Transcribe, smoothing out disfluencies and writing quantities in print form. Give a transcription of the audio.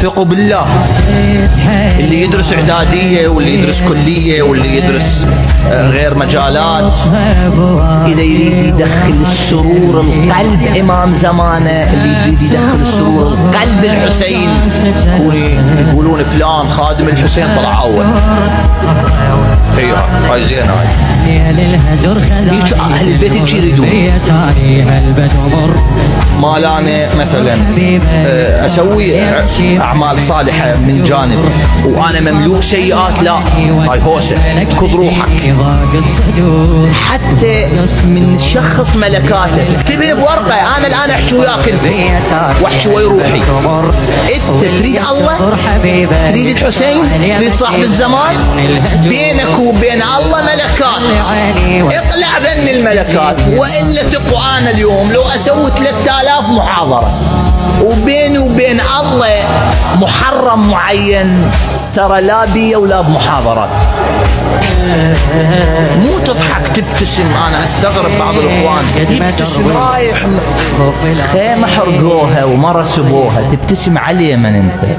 وثقوا بالله. اللي يدرس إعدادية واللي يدرس كلية واللي يدرس غير مجالات، إذا يريد يدخل السرور القلب إمام زمانه، اللي يريد يدخل السرور القلب الحسين، يقولون فلان خادم الحسين طلع أول. هاي زين هاي. هيك أهل البيت هيك يريدون. ما أنا مثلا أسوي أعمال صالحة من جانب وأنا مملوء سيئات، لا، هاي هوسة، خذ روحك. حتى من شخص ملكاته اكتبها بورقة، أنا الآن أحشي وياك أنت وأحشي ويا روحي. أنت تريد الله، تريد الحسين، تريد صاحب الزمان، بينك وبين الله ملكات، اطلع بين الملكات. وإلا تقوى أنا اليوم لو أسوي 3000 محاضرة وبيني وبين الله محرم معين، ترى لا بي ولا بمحاضرات. مو تضحك تبتسم. أنا أستغرب بعض الإخوان يبتسم رايح خيمة حرقوها ومرة سبوها، تبتسم عليه من أنت؟